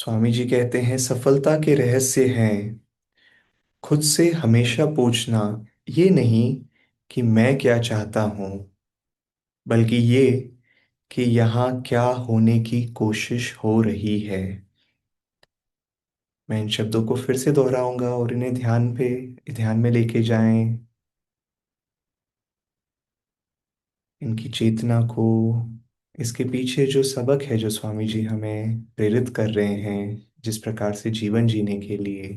स्वामी जी कहते हैं सफलता के रहस्य हैं खुद से हमेशा पूछना। ये नहीं कि मैं क्या चाहता हूँ, बल्कि ये कि यहाँ क्या होने की कोशिश हो रही है। मैं इन शब्दों को फिर से दोहराऊंगा और इन्हें ध्यान में लेके जाएं। इनकी चेतना को, इसके पीछे जो सबक है जो स्वामी जी हमें प्रेरित कर रहे हैं जिस प्रकार से जीवन जीने के लिए,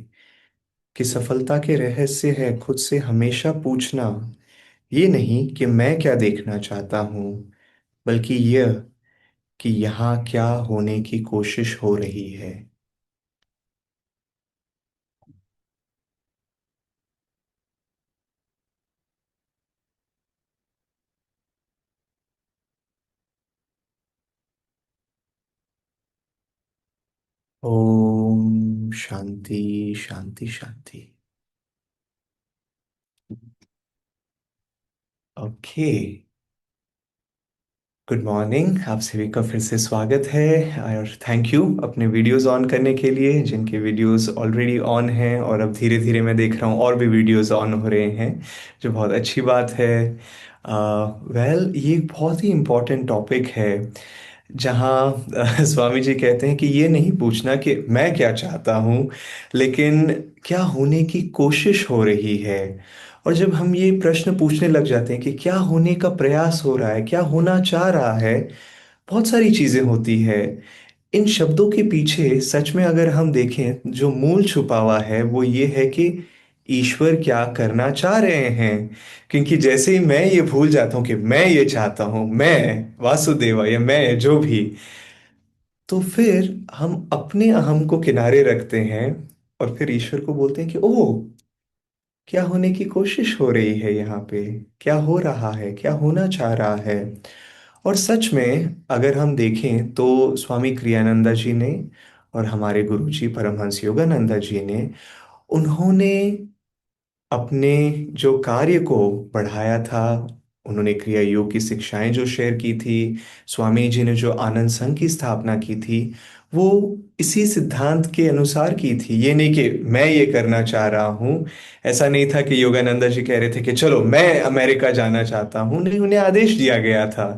कि सफलता के रहस्य है खुद से हमेशा पूछना। ये नहीं कि मैं क्या देखना चाहता हूँ, बल्कि यह कि यहाँ क्या होने की कोशिश हो रही है। ओम शांति शांति शांति। ओके। गुड मॉर्निंग, आप सभी का फिर से स्वागत है। और थैंक यू अपने वीडियोस ऑन करने के लिए, जिनके वीडियोस ऑलरेडी ऑन हैं और अब धीरे धीरे मैं देख रहा हूँ और भी वीडियोस ऑन हो रहे हैं, जो बहुत अच्छी बात है। ये एक बहुत ही इम्पोर्टेंट टॉपिक है जहाँ स्वामी जी कहते हैं कि ये नहीं पूछना कि मैं क्या चाहता हूँ, लेकिन क्या होने की कोशिश हो रही है। और जब हम ये प्रश्न पूछने लग जाते हैं कि क्या होने का प्रयास हो रहा है, क्या होना चाह रहा है, बहुत सारी चीजें होती है। इन शब्दों के पीछे सच में अगर हम देखें, जो मूल छुपा हुआ है वो ये है कि ईश्वर क्या करना चाह रहे हैं। क्योंकि जैसे ही मैं ये भूल जाता हूँ कि मैं ये चाहता हूँ, मैं वासुदेवा या मैं जो भी, तो फिर हम अपने अहम को किनारे रखते हैं और फिर ईश्वर को बोलते हैं कि ओह, क्या होने की कोशिश हो रही है यहाँ पे, क्या हो रहा है, क्या होना चाह रहा है। और सच में अगर हम देखें तो स्वामी क्रियानंदा जी ने और हमारे गुरु जी परमहंस योगानंदा जी ने, उन्होंने अपने जो कार्य को बढ़ाया था, उन्होंने क्रिया योग की शिक्षाएं जो शेयर की थी, स्वामी जी ने जो आनंद संघ की स्थापना की थी, वो इसी सिद्धांत के अनुसार की थी। ये नहीं कि मैं ये करना चाह रहा हूँ। ऐसा नहीं था कि योगानंदा जी कह रहे थे कि चलो मैं अमेरिका जाना चाहता हूँ, नहीं, उन्हें आदेश दिया गया था।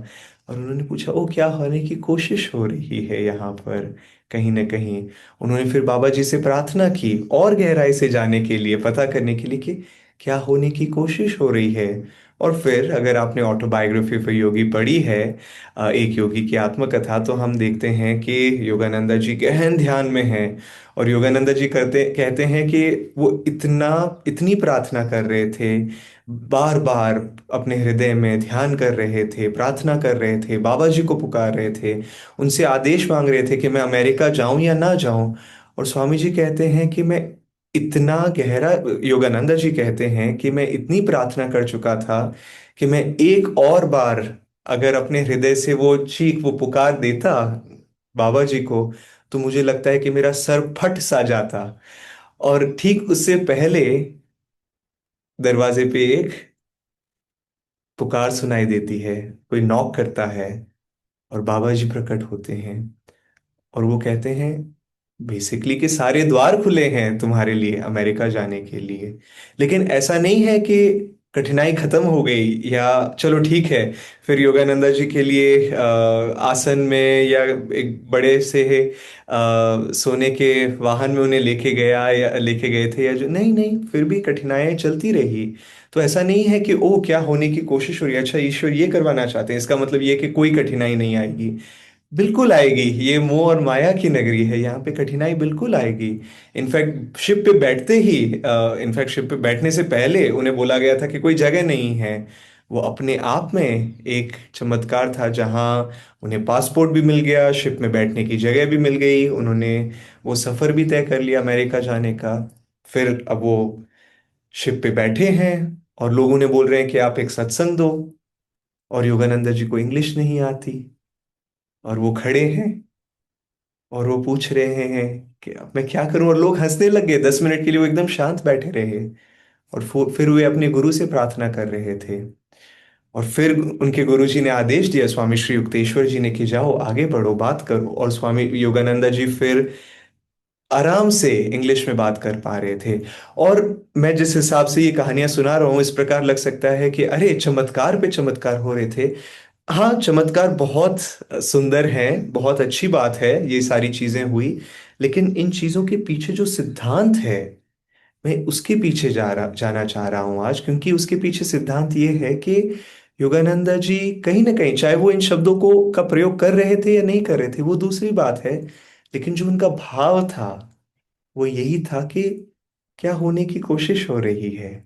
और उन्होंने पूछा ओ क्या होने की कोशिश हो रही है यहाँ पर, कहीं ना कहीं। उन्होंने फिर बाबा जी से प्रार्थना की और गहराई से जाने के लिए, पता करने के लिए कि क्या होने की कोशिश हो रही है। और फिर अगर आपने ऑटोबायोग्राफी ऑफ योगी पढ़ी है, एक योगी की आत्मकथा, तो हम देखते हैं कि योगानंदा जी गहन ध्यान में हैं। और योगानंदा जी करते कहते हैं कि वो इतनी प्रार्थना कर रहे थे, बार बार अपने हृदय में ध्यान कर रहे थे, प्रार्थना कर रहे थे, बाबा जी को पुकार रहे थे, उनसे आदेश मांग रहे थे कि मैं अमेरिका जाऊं या ना जाऊं। और स्वामी जी कहते हैं कि मैं इतना गहरा, योगानंदा जी कहते हैं कि मैं इतनी प्रार्थना कर चुका था कि मैं एक और बार अगर अपने हृदय से वो चीख, वो पुकार देता बाबा जी को, तो मुझे लगता है कि मेरा सर फट सा जाता। और ठीक उससे पहले दरवाजे पे एक पुकार सुनाई देती है, कोई नॉक करता है और बाबा जी प्रकट होते हैं। और वो कहते हैं बेसिकली कि सारे द्वार खुले हैं तुम्हारे लिए अमेरिका जाने के लिए। लेकिन ऐसा नहीं है कि कठिनाई खत्म हो गई या चलो ठीक है, फिर योगानंदा जी के लिए आसन में या एक बड़े से सोने के वाहन में उन्हें लेके गया या लेके गए थे, या जो, नहीं नहीं, फिर भी कठिनाइयां चलती रही। तो ऐसा नहीं है कि ओ क्या होने की कोशिश हो रही है, अच्छा ईश्वर ये करवाना चाहते हैं, इसका मतलब ये कि कोई कठिनाई नहीं आएगी। बिल्कुल आएगी, ये मोह और माया की नगरी है, यहाँ पे कठिनाई बिल्कुल आएगी। इनफैक्ट शिप पे बैठते ही, इनफैक्ट शिप पे बैठने से पहले उन्हें बोला गया था कि कोई जगह नहीं है। वो अपने आप में एक चमत्कार था जहाँ उन्हें पासपोर्ट भी मिल गया, शिप में बैठने की जगह भी मिल गई, उन्होंने वो सफर भी तय कर लिया अमेरिका जाने का। फिर अब वो शिप पे बैठे हैं और लोग उन्हें बोल रहे हैं कि आप एक सत्संग दो। और योगानंदा जी को इंग्लिश नहीं आती, और वो खड़े हैं और वो पूछ रहे हैं कि अब मैं क्या करूं। और लोग हंसने लग गए, 10 मिनट के लिए वो एकदम शांत बैठे रहे। और फिर वे अपने गुरु से प्रार्थना कर रहे थे। और फिर उनके गुरु जी ने आदेश दिया, स्वामी श्री युक्तेश्वर जी ने, कि जाओ आगे बढ़ो, बात करो। और स्वामी योगानंदा जी फिर आराम से इंग्लिश में बात कर पा रहे थे। और मैं जिस हिसाब से ये कहानियां सुना रहा हूँ, इस प्रकार लग सकता है कि अरे चमत्कार पे चमत्कार हो रहे थे। हाँ, चमत्कार बहुत सुंदर है, बहुत अच्छी बात है, ये सारी चीजें हुई। लेकिन इन चीजों के पीछे जो सिद्धांत है, मैं उसके पीछे जाना चाह रहा हूँ आज, क्योंकि उसके पीछे सिद्धांत ये है कि योगानंदा जी कहीं ना कहीं, चाहे वो इन शब्दों को का प्रयोग कर रहे थे या नहीं कर रहे थे वो दूसरी बात है, लेकिन जो उनका भाव था वो यही था कि क्या होने की कोशिश हो रही है,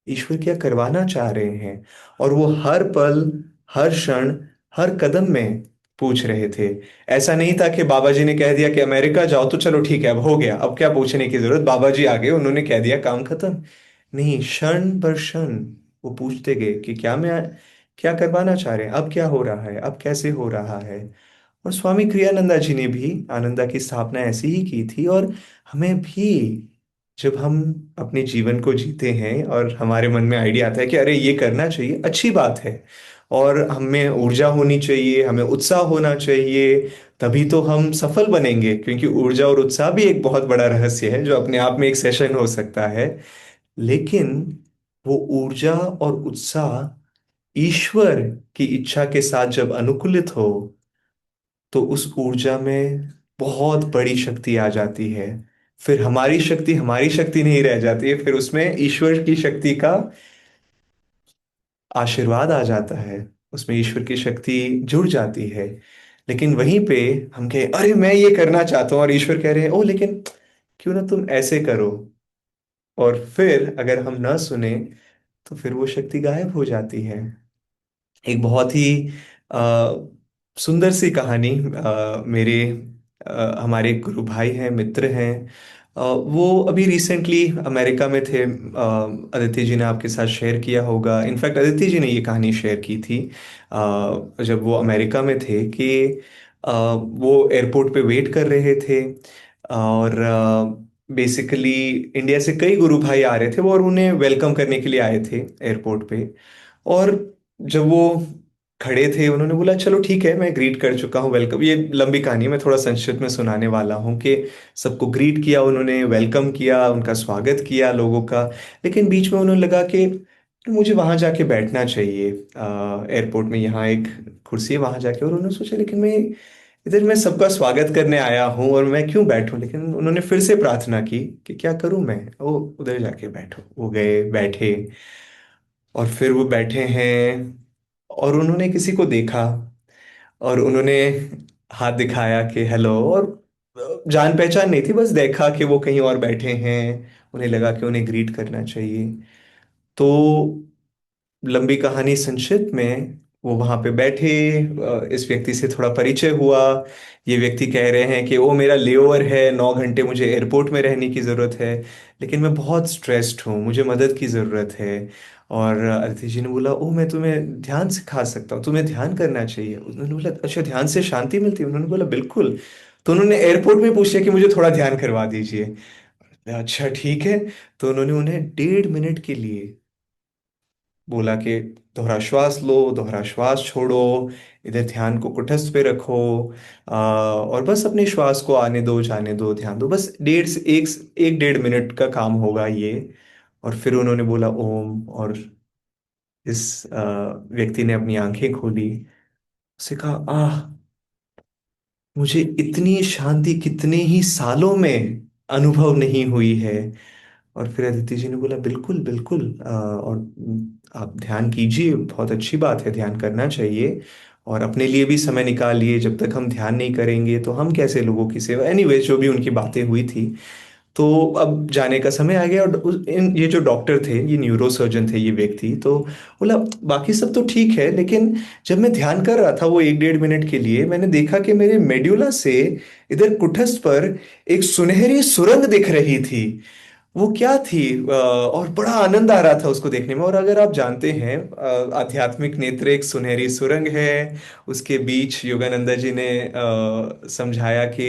ईश्वर क्या करवाना चाह रहे हैं। और वो हर पल, हर क्षण, हर कदम में पूछ रहे थे। ऐसा नहीं था कि बाबा जी ने कह दिया कि अमेरिका जाओ तो चलो ठीक है अब हो गया, अब क्या पूछने की जरूरत, बाबा जी आ गए उन्होंने कह दिया काम खत्म। नहीं, क्षण पर क्षण वो पूछते गए कि क्या करवाना चाह रहे हैं, अब क्या हो रहा है, अब कैसे हो रहा है। और स्वामी क्रियानंदा जी ने भी आनंदा की स्थापना ऐसी ही की थी। और हमें भी, जब हम अपने जीवन को जीते हैं और हमारे मन में आइडिया आता है कि अरे ये करना चाहिए, अच्छी बात है, और हमें ऊर्जा होनी चाहिए, हमें उत्साह होना चाहिए, तभी तो हम सफल बनेंगे। क्योंकि ऊर्जा और उत्साह भी एक बहुत बड़ा रहस्य है जो अपने आप में एक सेशन हो सकता है। लेकिन वो ऊर्जा और उत्साह ईश्वर की इच्छा के साथ जब अनुकूलित हो, तो उस ऊर्जा में बहुत बड़ी शक्ति आ जाती है। फिर हमारी शक्ति नहीं रह जाती है, फिर उसमें ईश्वर की शक्ति का आशीर्वाद आ जाता है, उसमें ईश्वर की शक्ति जुड़ जाती है। लेकिन वहीं पे हम कहे अरे मैं ये करना चाहता हूँ, और ईश्वर कह रहे हैं ओ लेकिन क्यों ना तुम ऐसे करो, और फिर अगर हम ना सुने तो फिर वो शक्ति गायब हो जाती है। एक बहुत ही आ, सुंदर सी कहानी, मेरे हमारे गुरु भाई हैं, मित्र हैं, वो अभी रिसेंटली अमेरिका में थे। अदिति जी ने आपके साथ शेयर किया होगा, इनफैक्ट अदिति जी ने ये कहानी शेयर की थी जब वो अमेरिका में थे कि वो एयरपोर्ट पे वेट कर रहे थे। और बेसिकली इंडिया से कई गुरु भाई आ रहे थे वो, और उन्हें वेलकम करने के लिए आए थे एयरपोर्ट पे। और जब वो खड़े थे उन्होंने बोला चलो ठीक है मैं ग्रीट कर चुका हूँ, वेलकम, ये लंबी कहानी है मैं थोड़ा संक्षिप्त में सुनाने वाला हूँ कि सबको ग्रीट किया उन्होंने, वेलकम किया, उनका स्वागत किया लोगों का। लेकिन बीच में उन्होंने लगा कि मुझे वहां जाके बैठना चाहिए, एयरपोर्ट में यहाँ एक कुर्सी है वहां जाके। और उन्होंने सोचा लेकिन इधर मैं सबका स्वागत करने आया हूँ और मैं क्यों बैठूं। लेकिन उन्होंने फिर से प्रार्थना की कि क्या करूं मैं, वो उधर जाके बैठो, वो गए बैठे। और फिर वो बैठे हैं और उन्होंने किसी को देखा, और उन्होंने हाथ दिखाया कि हेलो, और जान पहचान नहीं थी, बस देखा कि वो कहीं और बैठे हैं, उन्हें लगा कि उन्हें ग्रीट करना चाहिए। तो लंबी कहानी संक्षिप्त में, वो वहां पे बैठे, इस व्यक्ति से थोड़ा परिचय हुआ। ये व्यक्ति कह रहे हैं कि वो मेरा लेओवर है, 9 घंटे मुझे एयरपोर्ट में रहने की ज़रूरत है, लेकिन मैं बहुत स्ट्रेस्ड हूँ, मुझे मदद की ज़रूरत है। और अदिति जी ने बोला ओ मैं तुम्हें ध्यान सिखा सकता हूँ, तुम्हें ध्यान करना चाहिए। उन्होंने बोला अच्छा ध्यान से शांति मिलती है, उन्होंने बोला बिल्कुल। तो उन्होंने एयरपोर्ट में पूछा कि मुझे थोड़ा ध्यान करवा दीजिए। अच्छा ठीक है। तो उन्होंने उन्हें 1.5 मिनट के लिए बोला कि दोहरा श्वास लो, दोहरा श्वास छोड़ो, इधर ध्यान को कुटस्थ पे रखो, और बस अपने श्वास को आने दो जाने दो, ध्यान दो, बस 1.5 का काम होगा ये। और फिर उन्होंने बोला ओम, और इस व्यक्ति ने अपनी आंखें खोली, उसे कहा आह, मुझे इतनी शांति कितने ही सालों में अनुभव नहीं हुई है। और फिर अदिति जी ने बोला बिल्कुल बिल्कुल, और आप ध्यान कीजिए, बहुत अच्छी बात है, ध्यान करना चाहिए, और अपने लिए भी समय निकालिए, जब तक हम ध्यान नहीं करेंगे तो हम कैसे लोगों की सेवा, एनीवेज जो भी उनकी बातें हुई थी। तो अब जाने का समय आ गया, और ये जो डॉक्टर थे, ये न्यूरो सर्जन थे ये व्यक्ति, तो बोला बाकी सब तो ठीक है, लेकिन जब मैं ध्यान कर रहा था वो 1.5 मिनट के लिए, मैंने देखा कि मेरे मेड्यूला से इधर कुटस्थ पर एक सुनहरी सुरंग दिख रही थी। वो क्या थी, और बड़ा आनंद आ रहा था उसको देखने में। और अगर आप जानते हैं, आध्यात्मिक नेत्र एक सुनहरी सुरंग है, उसके बीच योगानंदा जी ने समझाया कि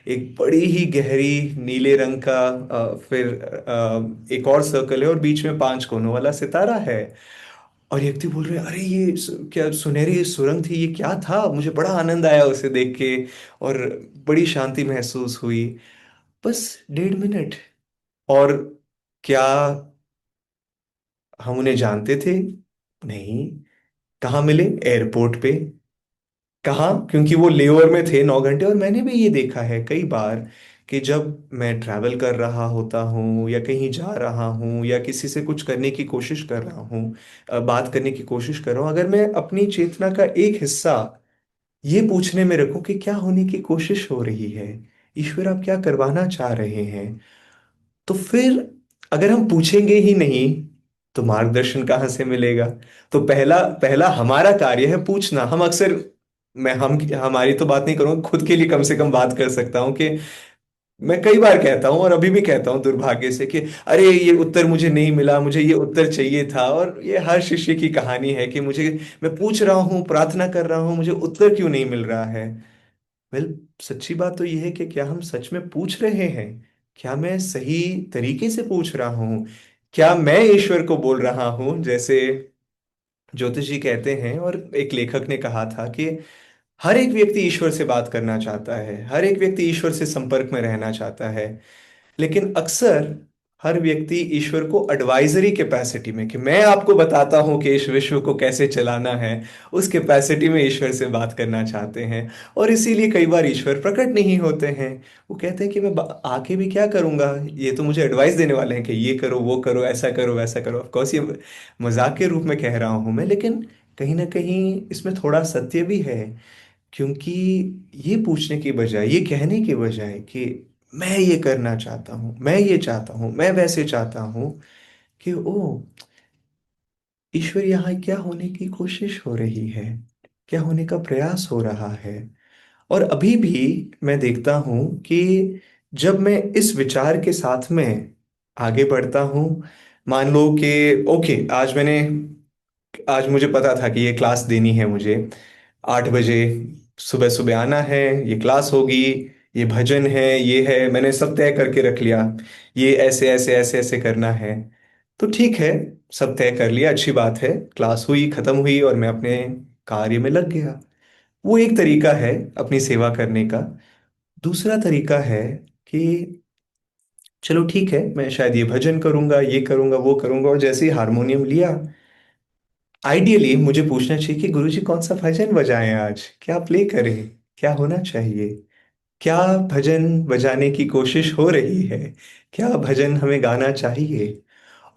एक बड़ी ही गहरी नीले रंग का, फिर एक और सर्कल है, और बीच में 5 कोनों वाला सितारा है। और ये व्यक्ति बोल रहे अरे ये क्या सुनहरी सुरंग थी, ये क्या था, मुझे बड़ा आनंद आया उसे देख के, और बड़ी शांति महसूस हुई। बस 1.5 मिनट। और क्या हम उन्हें जानते थे? नहीं। कहाँ मिले? एयरपोर्ट पे। कहाँ? क्योंकि वो लेओवर में थे 9 घंटे। और मैंने भी ये देखा है कई बार कि जब मैं ट्रैवल कर रहा होता हूँ या कहीं जा रहा हूँ या किसी से कुछ करने की कोशिश कर रहा हूँ, बात करने की कोशिश कर रहा हूँ, अगर मैं अपनी चेतना का एक हिस्सा ये पूछने में रखूं कि क्या होने की कोशिश हो रही है, ईश्वर आप क्या करवाना चाह रहे हैं, तो फिर अगर हम पूछेंगे ही नहीं तो मार्गदर्शन कहाँ से मिलेगा? तो पहला पहला हमारा कार्य है पूछना। हम अक्सर, मैं हम हमारी तो बात नहीं करूंगा, खुद के लिए कम से कम बात कर सकता हूँ कि मैं कई बार कहता हूँ और अभी भी कहता हूँ दुर्भाग्य से कि अरे ये उत्तर मुझे नहीं मिला, मुझे ये उत्तर चाहिए था। और ये हर शिष्य की कहानी है कि मुझे, मैं पूछ रहा हूँ, प्रार्थना कर रहा हूँ, मुझे उत्तर क्यों नहीं मिल रहा है। वेल, सच्ची बात तो यह है कि क्या हम सच में पूछ रहे हैं? क्या मैं सही तरीके से पूछ रहा हूँ? क्या मैं ईश्वर को बोल रहा हूँ जैसे ज्योतिष जी कहते हैं, और एक लेखक ने कहा था कि हर एक व्यक्ति ईश्वर से बात करना चाहता है, हर एक व्यक्ति ईश्वर से संपर्क में रहना चाहता है, लेकिन अक्सर हर व्यक्ति ईश्वर को एडवाइजरी कैपेसिटी में, कि मैं आपको बताता हूं कि इस विश्व को कैसे चलाना है, उस कैपेसिटी में ईश्वर से बात करना चाहते हैं। और इसीलिए कई बार ईश्वर प्रकट नहीं होते हैं। वो कहते हैं कि मैं आके भी क्या करूंगा, ये तो मुझे एडवाइस देने वाले हैं कि ये करो, वो करो, ऐसा करो, वैसा करो। ऑफ कोर्स ये मजाक के रूप में कह रहा हूं मैं, लेकिन कहीं ना कहीं इसमें थोड़ा सत्य भी है। क्योंकि ये पूछने की बजाय, ये कहने की बजाय कि मैं ये करना चाहता हूँ, मैं ये चाहता हूँ, मैं वैसे चाहता हूँ, कि ओ ईश्वर यहाँ क्या होने की कोशिश हो रही है, क्या होने का प्रयास हो रहा है। और अभी भी मैं देखता हूँ कि जब मैं इस विचार के साथ में आगे बढ़ता हूँ, मान लो कि ओके, आज मुझे पता था कि ये क्लास देनी है मुझे 8 बजे, सुबह सुबह आना है, ये क्लास होगी, ये भजन है, ये है, मैंने सब तय करके रख लिया, ये ऐसे ऐसे ऐसे ऐसे करना है। तो ठीक है, सब तय कर लिया, अच्छी बात है। क्लास हुई, खत्म हुई, और मैं अपने कार्य में लग गया। वो एक तरीका है अपनी सेवा करने का। दूसरा तरीका है कि चलो ठीक है, मैं शायद ये भजन करूंगा, ये करूंगा, वो करूंगा, और जैसे ही हारमोनियम लिया, आइडियली मुझे पूछना चाहिए कि गुरुजी कौन सा भजन बजाएं, आज क्या प्ले करें, क्या होना चाहिए, क्या भजन बजाने की कोशिश हो रही है, क्या भजन हमें गाना चाहिए।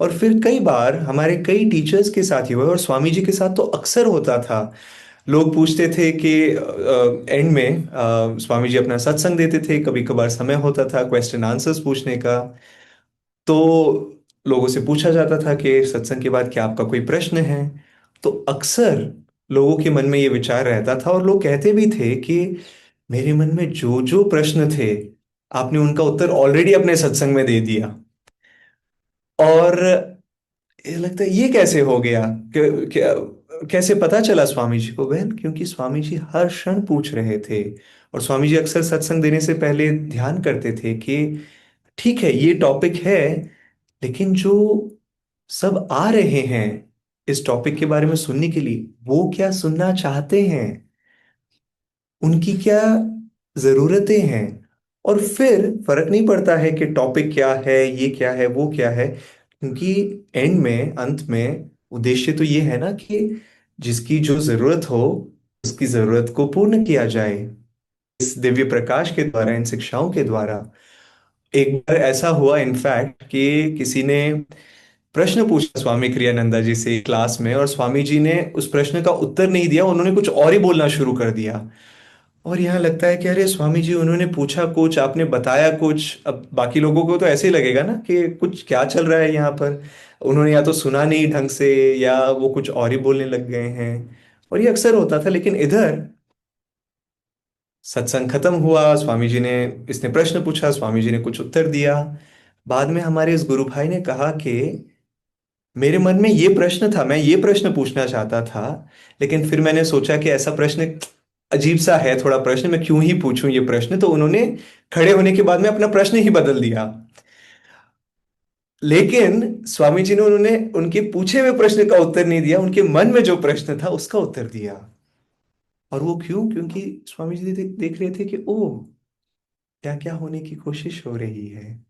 और फिर कई बार हमारे कई टीचर्स के साथ ही हुआ, और स्वामी जी के साथ तो अक्सर होता था। लोग पूछते थे कि एंड में स्वामी जी अपना सत्संग देते थे, कभी कभार समय होता था क्वेश्चन आंसर्स पूछने का। तो लोगों से पूछा जाता था कि सत्संग के बाद क्या आपका कोई प्रश्न है। तो अक्सर लोगों के मन में ये विचार रहता था, और लोग कहते भी थे कि मेरे मन में जो जो प्रश्न थे, आपने उनका उत्तर ऑलरेडी अपने सत्संग में दे दिया। और ये लगता है ये कैसे हो गया, क्या, कैसे पता चला स्वामी जी को? बहन, क्योंकि स्वामी जी हर क्षण पूछ रहे थे। और स्वामी जी अक्सर सत्संग देने से पहले ध्यान करते थे कि ठीक है, ये टॉपिक है, लेकिन जो सब आ रहे हैं इस टॉपिक के बारे में सुनने के लिए, वो क्या सुनना चाहते हैं, उनकी क्या जरूरतें हैं। और फिर फर्क नहीं पड़ता है कि टॉपिक क्या है, ये क्या है, वो क्या है, क्योंकि एंड में, अंत में उद्देश्य तो ये है ना कि जिसकी जो जरूरत हो, उसकी जरूरत को पूर्ण किया जाए इस दिव्य प्रकाश के द्वारा, इन शिक्षाओं के द्वारा। एक बार ऐसा हुआ इनफैक्ट कि किसी ने प्रश्न पूछा स्वामी क्रियानंदा जी से क्लास में, और स्वामी जी ने उस प्रश्न का उत्तर नहीं दिया, उन्होंने कुछ और ही बोलना शुरू कर दिया। और यहाँ लगता है कि अरे स्वामी जी, उन्होंने पूछा कुछ, आपने बताया कुछ, अब बाकी लोगों को तो ऐसे ही लगेगा ना कि कुछ क्या चल रहा है यहाँ पर। उन्होंने या तो सुना नहीं ढंग से, या वो कुछ और ही बोलने लग गए हैं। और ये अक्सर होता था। लेकिन इधर सत्संग खत्म हुआ, स्वामी जी ने, इसने प्रश्न पूछा, स्वामी जी ने कुछ उत्तर दिया। बाद में हमारे इस गुरु भाई ने कहा कि मेरे मन में ये प्रश्न था, मैं ये प्रश्न पूछना चाहता था, लेकिन फिर मैंने सोचा कि ऐसा प्रश्न अजीब सा है थोड़ा प्रश्न, मैं क्यों ही पूछूं ये प्रश्न। तो उन्होंने खड़े होने के बाद में अपना प्रश्न ही बदल दिया। लेकिन स्वामी जी ने, उन्होंने उनके पूछे हुए प्रश्न का उत्तर नहीं दिया, उनके मन में जो प्रश्न था उसका उत्तर दिया। और वो क्यों? क्योंकि स्वामी जी देख रहे थे कि ओ क्या क्या होने की कोशिश हो रही है,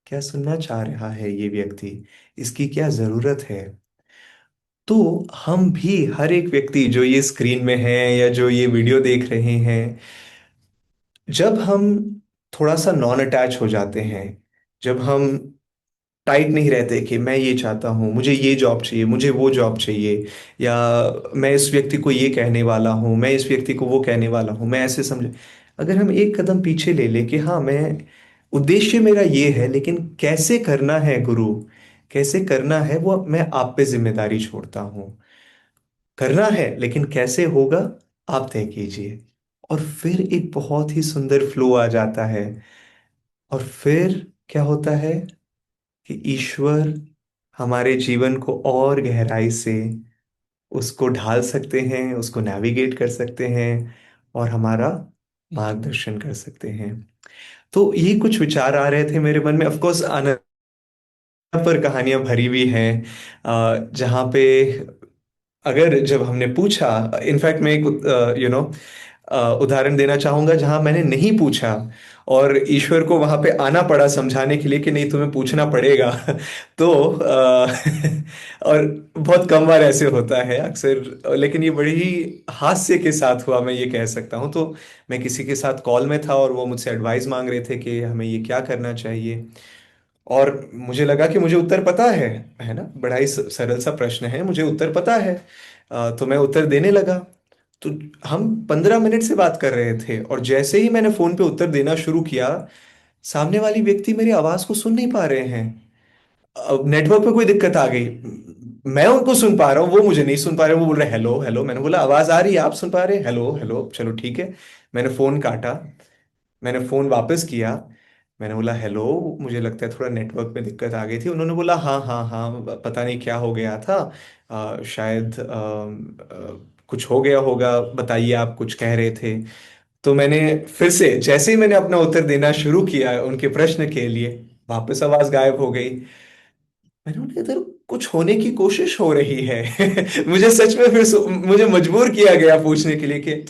क्या सुनना चाह रहा है ये व्यक्ति, इसकी क्या जरूरत है। तो हम भी, हर एक व्यक्ति जो ये स्क्रीन में है या जो ये वीडियो देख रहे हैं, जब हम थोड़ा सा नॉन अटैच हो जाते हैं, जब हम टाइट नहीं रहते कि मैं ये चाहता हूँ, मुझे ये जॉब चाहिए, मुझे वो जॉब चाहिए, या मैं इस व्यक्ति को ये कहने वाला हूँ, मैं इस व्यक्ति को वो कहने वाला हूँ, मैं ऐसे समझ, अगर हम एक कदम पीछे ले लें कि हाँ, मैं, उद्देश्य मेरा ये है, लेकिन कैसे करना है गुरु, कैसे करना है वो मैं आप पे जिम्मेदारी छोड़ता हूँ। करना है लेकिन कैसे होगा, आप तय कीजिए। और फिर एक बहुत ही सुंदर फ्लो आ जाता है। और फिर क्या होता है कि ईश्वर हमारे जीवन को और गहराई से उसको ढाल सकते हैं, उसको नेविगेट कर सकते हैं, और हमारा मार्गदर्शन कर सकते हैं। तो ये कुछ विचार आ रहे थे मेरे मन में। ऑफ कोर्स आनंद पर कहानियां भरी हुई हैं, जहाँ पे, अगर जब हमने पूछा, इनफैक्ट मैं एक उदाहरण देना चाहूंगा जहां मैंने नहीं पूछा, और ईश्वर को वहां पे आना पड़ा समझाने के लिए कि नहीं, तुम्हें पूछना पड़ेगा। तो और बहुत कम बार ऐसे होता है अक्सर, लेकिन ये बड़ी ही हास्य के साथ हुआ, मैं ये कह सकता हूँ। तो मैं किसी के साथ कॉल में था और वो मुझसे एडवाइस मांग रहे थे कि हमें ये क्या करना चाहिए। और मुझे लगा कि मुझे उत्तर पता है ना, बड़ा ही सरल सा प्रश्न है, मुझे उत्तर पता है। तो मैं उत्तर देने लगा। तो हम 15 मिनट से बात कर रहे थे, और जैसे ही मैंने फोन पे उत्तर देना शुरू किया, सामने वाली व्यक्ति मेरी आवाज को सुन नहीं पा रहे हैं। अब नेटवर्क पे कोई दिक्कत आ गई। मैं उनको सुन पा रहा हूँ, वो मुझे नहीं सुन पा रहे, वो बोल रहे हेलो हेलो। मैंने बोला आवाज आ रही है, आप सुन पा रहे हैं, हेलो हेलो, चलो ठीक है। मैंने फोन काटा, मैंने फोन वापस किया, मैंने बोला हेलो, मुझे लगता है थोड़ा नेटवर्क में दिक्कत आ गई थी। उन्होंने बोला हाँ हाँ हाँ, पता नहीं क्या हो गया था, शायद कुछ हो गया होगा, बताइए आप कुछ कह रहे थे। तो मैंने फिर से, जैसे ही मैंने अपना उत्तर देना शुरू किया उनके प्रश्न के लिए, वापस आवाज गायब हो गई। मैंने बोला इधर कुछ होने की कोशिश हो रही है। मुझे सच में फिर मुझे मजबूर किया गया पूछने के लिए कि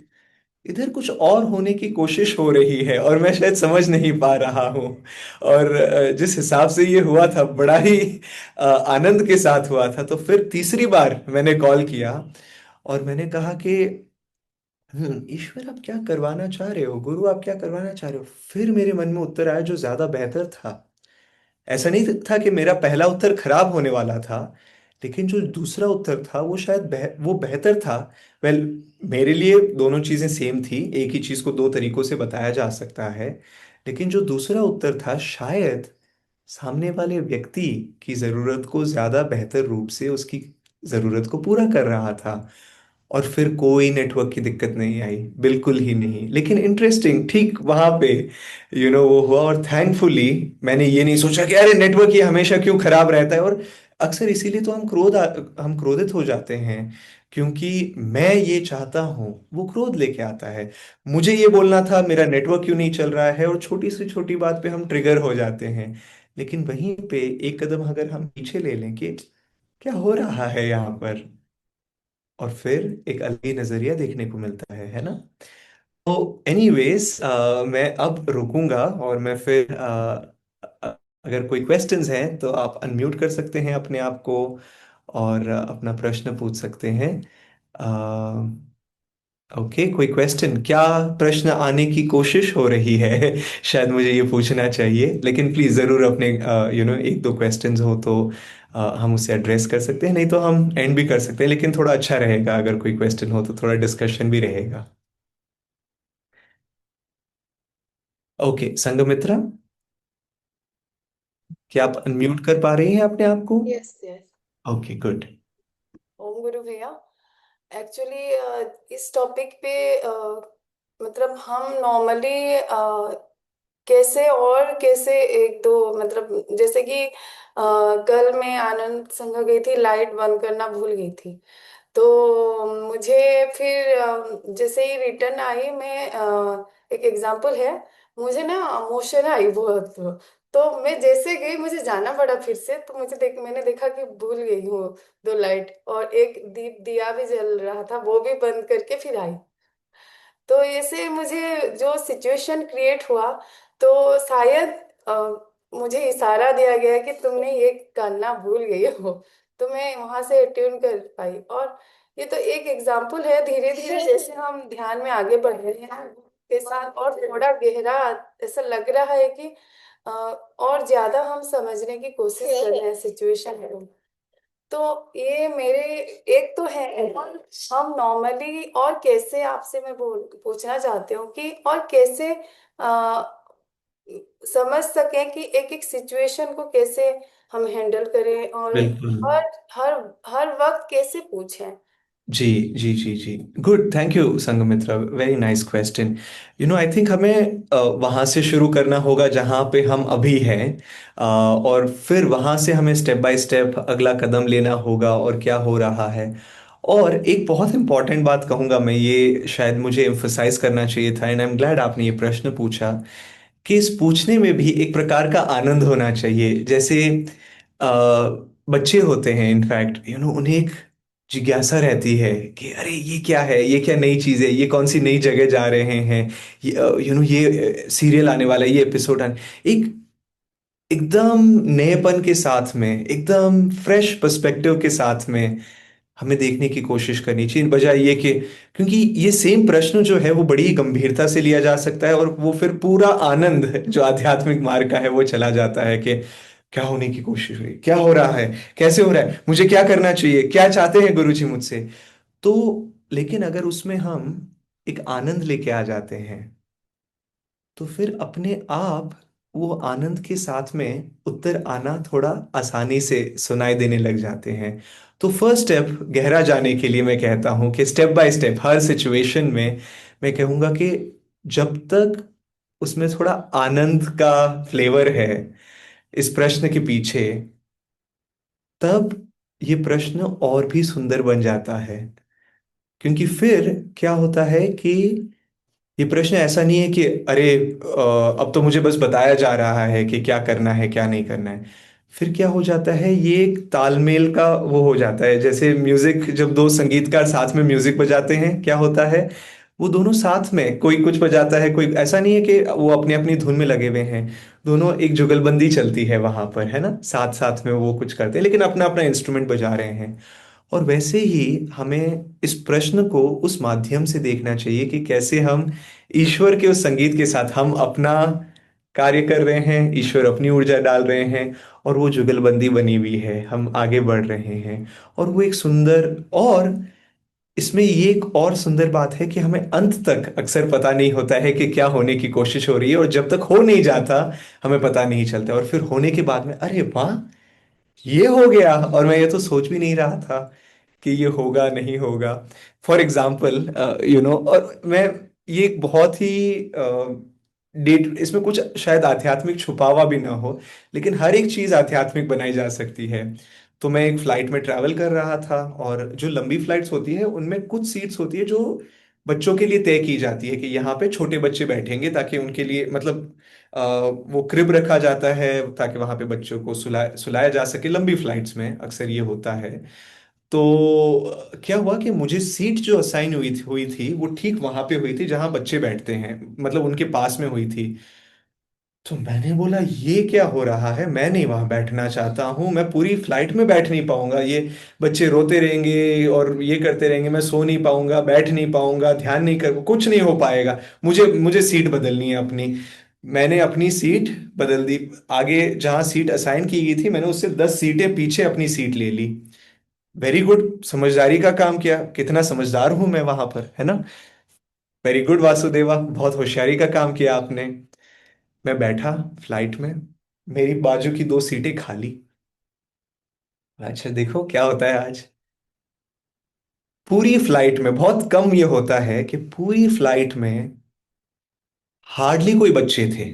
इधर कुछ और होने की कोशिश हो रही है, और मैं शायद समझ नहीं पा रहा हूँ। और जिस हिसाब से ये हुआ था, बड़ा ही आनंद के साथ हुआ था। तो फिर तीसरी बार मैंने कॉल किया और मैंने कहा कि ईश्वर, आप क्या करवाना चाह रहे हो, गुरु आप क्या करवाना चाह रहे हो। फिर मेरे मन में उत्तर आया जो ज्यादा बेहतर था। ऐसा नहीं था कि मेरा पहला उत्तर खराब होने वाला था, लेकिन जो दूसरा उत्तर था वो शायद वो बेहतर था। वेल, मेरे लिए दोनों चीजें सेम थी, एक ही चीज को दो तरीकों से बताया जा सकता है। लेकिन जो दूसरा उत्तर था, शायद सामने वाले व्यक्ति की जरूरत को ज्यादा बेहतर रूप से, उसकी जरूरत को पूरा कर रहा था। और फिर कोई नेटवर्क की दिक्कत नहीं आई, बिल्कुल ही नहीं। लेकिन इंटरेस्टिंग, ठीक वहां पे वो हुआ। और थैंकफुली मैंने ये नहीं सोचा कि अरे नेटवर्क ये हमेशा क्यों खराब रहता है। और अक्सर इसीलिए तो हम क्रोधित हो जाते हैं, क्योंकि मैं ये चाहता हूं, वो क्रोध लेके आता है। मुझे ये बोलना था, मेरा नेटवर्क क्यों नहीं चल रहा है, और छोटी से छोटी बात पे हम ट्रिगर हो जाते हैं। लेकिन वहीं पे एक कदम अगर हम पीछे ले लें कि क्या हो रहा है यहाँ पर, और फिर एक अलग ही नजरिया देखने को मिलता है ना। तो एनीवेज, मैं अब रुकूंगा, और मैं फिर अगर कोई क्वेश्चंस हैं तो आप अनम्यूट कर सकते हैं अपने आप को, और अपना प्रश्न पूछ सकते हैं। ओके, कोई क्वेश्चन, क्या प्रश्न आने की कोशिश हो रही है। शायद मुझे ये पूछना चाहिए, लेकिन प्लीज जरूर अपने एक दो क्वेश्चंस हो तो हम उसे एड्रेस कर सकते हैं, नहीं तो हम एंड भी कर सकते हैं। लेकिन थोड़ा अच्छा रहेगा अगर कोई क्वेश्चन हो, तो थोड़ा डिस्कशन भी रहेगा। ओके संघमित्रा, क्या आप अनम्यूट कर पा रही हैं अपने आप को। Yes yes. Okay good. Om Guru भैया, एक्चुअली इस टॉपिक पे मतलब हम नॉर्मली कैसे और कैसे एक दो मतलब जैसे कि कल मैं आनंद संग गई थी, लाइट बंद करना भूल गई थी। तो मुझे फिर जैसे ही रिटर्न आई, मैं एक एग्जांपल है, मुझे ना मोशन आई बहुत। तो मैं जैसे गई, मुझे जाना पड़ा फिर से। तो मैंने देखा कि भूल गई हूँ दो लाइट, और एक दीप दिया भी जल रहा था, वो भी बंद करके फिर आई। तो ऐसे मुझे जो सिचुएशन क्रिएट हुआ, तो शायद मुझे इशारा दिया गया कि तुमने ये करना भूल गई हो, तो मैं वहां से ट्यून कर पाई। और ये तो एक एग्जाम्पल है, धीरे धीरे जैसे हम ध्यान में आगे बढ़ रहे हैं के साथ, और थोड़ा गहरा ऐसा लग रहा है कि और ज्यादा हम समझने की कोशिश कर रहे हैं सिचुएशन को। तो ये मेरे एक तो है, हम नॉर्मली और कैसे, आपसे मैं बोल पूछना चाहती हूँ कि और कैसे आ, समझ सकें कि एक एक सिचुएशन को कैसे हम हैंडल करें, और बिल्कुल। हर हर हर वक्त कैसे पूछें। जी जी जी जी। Good, thank you Sanghamitra, very nice question. I think हमें वहाँ से शुरू करना होगा जहाँ पे हम अभी हैं, और फिर वहाँ से हमें स्टेप बाय स्टेप अगला कदम लेना होगा और क्या हो रहा है। और एक बहुत इंपॉर्टेंट बात कहूँगा मैं, ये शायद मुझे एम्फसाइज करना चाहिए था, एंड आई एम ग्लैड आपने ये प्रश्न पूछा, कि इस पूछने में भी एक प्रकार का आनंद होना चाहिए। जैसे अ, बच्चे होते हैं, इनफैक्ट उन्हें एक जिज्ञासा रहती है कि अरे ये क्या है, ये क्या नई चीज है, ये कौन सी नई जगह जा रहे हैं, ये सीरियल आने वाला है, ये एपिसोड आने, एक एकदम नएपन के साथ में, एकदम फ्रेश पर्सपेक्टिव के साथ में हमें देखने की कोशिश करनी चाहिए, बजाय ये कि, क्योंकि ये सेम प्रश्न जो है वो बड़ी गंभीरता से लिया जा सकता है, और वो फिर पूरा आनंद जो आध्यात्मिक मार्ग का है वो चला जाता है कि क्या होने की कोशिश हुई, क्या हो रहा है, कैसे हो रहा है, मुझे क्या करना चाहिए, क्या चाहते हैं गुरुजी मुझसे। तो लेकिन अगर उसमें हम एक आनंद लेके आ जाते हैं, तो फिर अपने आप वो आनंद के साथ में उत्तर आना थोड़ा आसानी से सुनाई देने लग जाते हैं। तो फर्स्ट स्टेप गहरा जाने के लिए मैं कहता हूं कि step by step her situation में मैं कहूंगा कि जब तक उसमें थोड़ा आनंद का फ्लेवर है इस प्रश्न के पीछे, तब ये प्रश्न और भी सुंदर बन जाता है। क्योंकि फिर क्या होता है कि ये प्रश्न ऐसा नहीं है कि अरे अब तो मुझे बस बताया जा रहा है कि क्या करना है क्या नहीं करना है। फिर क्या हो जाता है, ये एक तालमेल का वो हो जाता है, जैसे म्यूजिक, जब दो संगीतकार साथ में म्यूजिक बजाते हैं क्या होता है, वो दोनों साथ में, कोई कुछ बजाता है, कोई, ऐसा नहीं है कि वो अपनी अपनी धुन में लगे हुए हैं, दोनों एक जुगलबंदी चलती है वहां पर, है ना, साथ साथ में वो कुछ करते हैं लेकिन अपना अपना इंस्ट्रूमेंट बजा रहे हैं। और वैसे ही हमें इस प्रश्न को उस माध्यम से देखना चाहिए कि कैसे हम ईश्वर के उस संगीत के साथ हम अपना कार्य कर रहे हैं, ईश्वर अपनी ऊर्जा डाल रहे हैं, और वो जुगलबंदी बनी हुई है, हम आगे बढ़ रहे हैं। और वो एक सुंदर, और इसमें ये एक और सुंदर बात है कि हमें अंत तक अक्सर पता नहीं होता है कि क्या होने की कोशिश हो रही है, और जब तक हो नहीं जाता हमें पता नहीं चलता, और फिर होने के बाद में अरे वाह, ये हो गया, और मैं ये तो सोच भी नहीं रहा था कि ये होगा नहीं होगा। फॉर एग्जाम्पल, और मैं, ये एक बहुत ही डेट, इसमें कुछ शायद आध्यात्मिक छुपा हुआ भी ना हो, लेकिन हर एक चीज आध्यात्मिक बनाई जा सकती है। तो मैं एक फ्लाइट में ट्रैवल कर रहा था, और जो लंबी फ्लाइट्स होती है उनमें कुछ सीट्स होती है जो बच्चों के लिए तय की जाती है कि यहाँ पे छोटे बच्चे बैठेंगे, ताकि उनके लिए, मतलब वो क्रिब रखा जाता है ताकि वहां पे बच्चों को सुलाया जा सके, लंबी फ्लाइट्स में अक्सर ये होता है। तो क्या हुआ कि मुझे सीट जो असाइन हुई थी वो ठीक वहां पे हुई थी जहां बच्चे बैठते हैं, मतलब उनके पास में हुई थी। तो मैंने बोला ये क्या हो रहा है, मैं नहीं वहां बैठना चाहता हूँ, मैं पूरी फ्लाइट में बैठ नहीं पाऊंगा, ये बच्चे रोते रहेंगे और ये करते रहेंगे, मैं सो नहीं पाऊंगा, बैठ नहीं पाऊंगा, ध्यान नहीं कर, कुछ नहीं हो पाएगा, मुझे मुझे सीट बदलनी है अपनी। मैंने अपनी सीट बदल दी, आगे जहां सीट असाइन की गई थी मैंने उससे 10 सीटें पीछे अपनी सीट ले ली। वेरी गुड, समझदारी का काम किया, कितना समझदार हूं मैं वहां पर, है ना। वेरी गुड वासुदेवा, बहुत होशियारी का काम किया आपने। मैं बैठा फ्लाइट में, मेरी बाजू की 2 सीटें खाली। अच्छा देखो क्या होता है आज, पूरी फ्लाइट में, बहुत कम ये होता है कि पूरी फ्लाइट में हार्डली कोई बच्चे थे।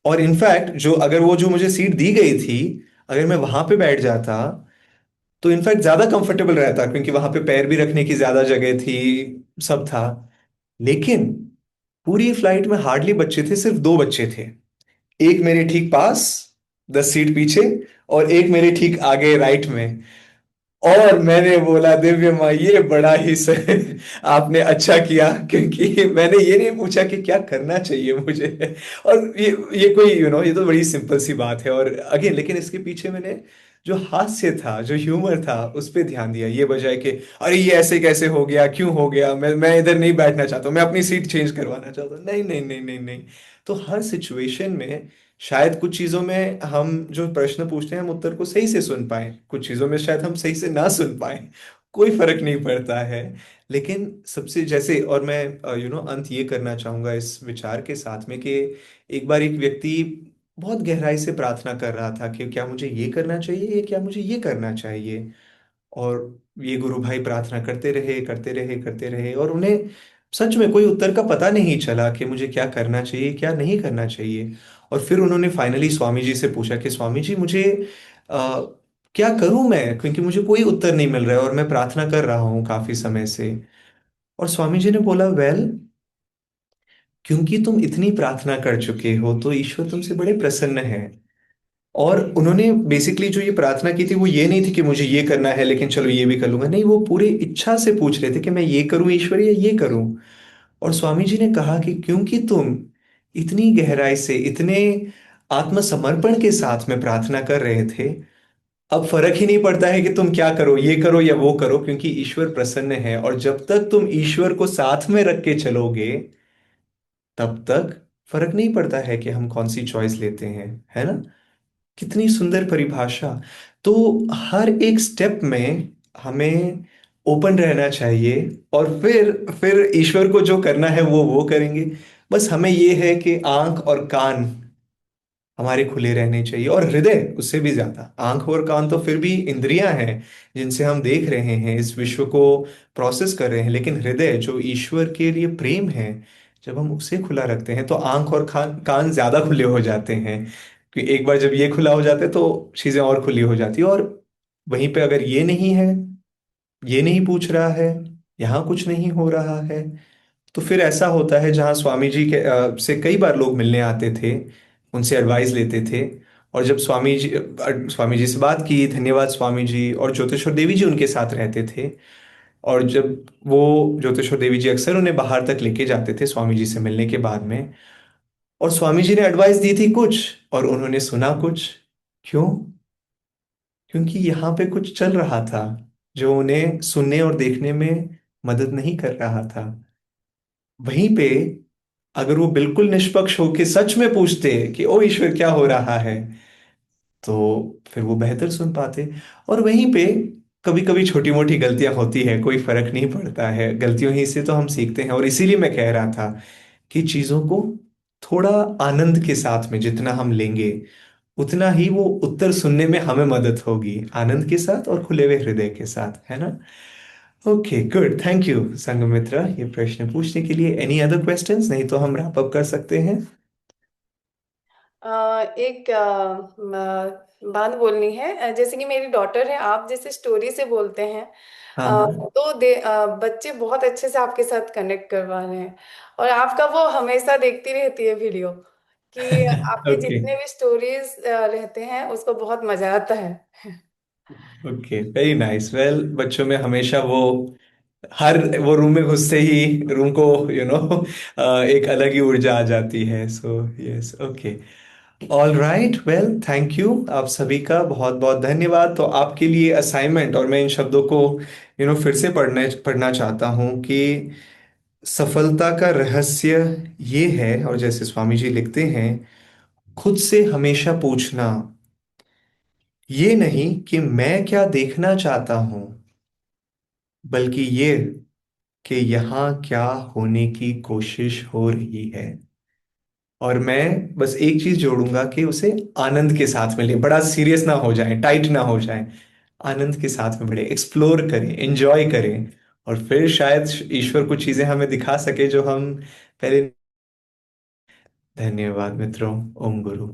और इनफैक्ट जो, अगर वो जो मुझे सीट दी गई थी, अगर मैं वहां पे बैठ जाता तो इनफैक्ट ज्यादा कंफर्टेबल रहता, क्योंकि वहां पे पैर भी रखने की ज्यादा जगह थी, सब था। लेकिन पूरी फ्लाइट में हार्डली बच्चे थे, सिर्फ 2 बच्चे थे, एक मेरे ठीक पास 10 सीट पीछे, और एक मेरे ठीक आगे राइट में। और मैंने बोला दिव्य माँ ये बड़ा ही सही, आपने अच्छा किया, क्योंकि मैंने ये नहीं पूछा कि क्या करना चाहिए मुझे। और ये कोई ये तो बड़ी सिंपल सी बात है, और अगेन लेकिन इसके पीछे मैंने जो हास्य था, जो ह्यूमर था, उस पे ध्यान दिया, ये बजाय कि अरे ये ऐसे कैसे हो गया, क्यों हो गया, मैं इधर नहीं बैठना चाहता हूँ, मैं अपनी सीट चेंज करवाना चाहता हूँ, नहीं नहीं नहीं नहीं नहीं। तो हर सिचुएशन में शायद कुछ चीजों में हम जो प्रश्न पूछते हैं हम उत्तर को सही से सुन पाए, कुछ चीजों में शायद हम सही से ना सुन पाए, कोई फर्क नहीं पड़ता है। लेकिन सबसे जैसे, और मैं अंत ये करना चाहूंगा इस विचार के साथ में कि एक बार एक व्यक्ति बहुत गहराई से प्रार्थना कर रहा था कि क्या मुझे ये करना चाहिए या क्या मुझे ये करना चाहिए। और ये गुरु भाई प्रार्थना करते रहे करते रहे करते रहे, और उन्हें सच में कोई उत्तर का पता नहीं चला कि मुझे क्या करना चाहिए क्या नहीं करना चाहिए। और फिर उन्होंने फाइनली स्वामी जी से पूछा कि स्वामी जी मुझे आ, क्या करूं मैं, क्योंकि मुझे कोई उत्तर नहीं मिल रहा है और मैं प्रार्थना कर रहा हूं काफी समय से। और स्वामी जी ने बोला, वेल, क्योंकि तुम इतनी प्रार्थना कर चुके हो तो ईश्वर तुमसे बड़े प्रसन्न है। और उन्होंने बेसिकली जो ये प्रार्थना की थी वो ये नहीं थी कि मुझे ये करना है लेकिन चलो ये भी कर लूंगा, नहीं, वो पूरी इच्छा से पूछ रहे थे कि मैं ये करूं ईश्वर या ये करूं। और स्वामी जी ने कहा कि क्योंकि तुम इतनी गहराई से, इतने आत्मसमर्पण के साथ में प्रार्थना कर रहे थे, अब फर्क ही नहीं पड़ता है कि तुम क्या करो, ये करो या वो करो, क्योंकि ईश्वर प्रसन्न है। और जब तक तुम ईश्वर को साथ में रख के चलोगे तब तक फर्क नहीं पड़ता है कि हम कौन सी चॉइस लेते हैं, है ना। कितनी सुंदर परिभाषा। तो हर एक स्टेप में हमें ओपन रहना चाहिए, और फिर ईश्वर को जो करना है वो करेंगे। बस हमें ये है कि आंख और कान हमारे खुले रहने चाहिए, और हृदय उससे भी ज्यादा। आंख और कान तो फिर भी इंद्रियां हैं जिनसे हम देख रहे हैं, इस विश्व को प्रोसेस कर रहे हैं, लेकिन हृदय जो ईश्वर के लिए प्रेम है, जब हम उसे खुला रखते हैं तो आंख और कान ज्यादा खुले हो जाते हैं। कि एक बार जब ये खुला हो जाता है तो चीजें और खुली हो जाती है। और वहीं पे अगर ये नहीं है, ये नहीं पूछ रहा है, यहाँ कुछ नहीं हो रहा है, तो फिर ऐसा होता है जहाँ स्वामी जी से कई बार लोग मिलने आते थे, उनसे एडवाइस लेते थे। और जब स्वामी जी से बात की, धन्यवाद स्वामी जी, और ज्योतिषवर देवी जी उनके साथ रहते थे। और जब वो ज्योतिषवर देवी जी अक्सर उन्हें बाहर तक लेके जाते थे स्वामी जी से मिलने के बाद में, और स्वामी जी ने एडवाइस दी थी कुछ और उन्होंने सुना कुछ। क्यों? क्योंकि यहाँ पे कुछ चल रहा था जो उन्हें सुनने और देखने में मदद नहीं कर रहा था। वहीं पे अगर वो बिल्कुल निष्पक्ष होके सच में पूछते कि ओ ईश्वर क्या हो रहा है, तो फिर वो बेहतर सुन पाते। और वहीं पे कभी कभी छोटी मोटी गलतियां होती है, कोई फर्क नहीं पड़ता है, गलतियों ही से तो हम सीखते हैं। और इसीलिए मैं कह रहा था कि चीजों को थोड़ा आनंद के साथ में जितना हम लेंगे उतना ही वो उत्तर सुनने में हमें मदद होगी, आनंद के साथ और खुले हुए हृदय के साथ, है ना। Okay, good, thank you Sanghamitra ये प्रश्न पूछने के लिए। Any other questions? नहीं तो हम रैप अप कर सकते हैं। एक बात बोलनी है। जैसे कि मेरी डॉटर है, आप जैसे स्टोरी से बोलते हैं, हाँ हाँ। तो बच्चे बहुत अच्छे से आपके साथ कनेक्ट करवा रहे हैं। और आपका वो हमेशा देखती रहती है वीडियो, कि आपके ओके जितने भी स्टोरीज रहते हैं उसको बहुत मजा आता है। Okay, very nice. वेल, बच्चों में हमेशा हर वो रूम में घुसते ही रूम को एक अलग ही ऊर्जा आ जाती है। So yes, okay, all right, well, thank you आप सभी का बहुत बहुत धन्यवाद। तो आपके लिए असाइनमेंट, और मैं इन शब्दों को फिर से पढ़ना चाहता हूँ कि सफलता का रहस्य ये है, और जैसे स्वामी जी लिखते हैं, खुद से हमेशा पूछना, ये नहीं कि मैं क्या देखना चाहता हूं, बल्कि ये कि यहाँ क्या होने की कोशिश हो रही है। और मैं बस एक चीज जोड़ूंगा कि उसे आनंद के साथ में ले, बड़ा सीरियस ना हो जाए, टाइट ना हो जाए, आनंद के साथ में बढ़े, एक्सप्लोर करें, एंजॉय करें। और फिर शायद ईश्वर कुछ चीजें हमें दिखा सके जो हम पहले। धन्यवाद मित्रों। ओम गुरु।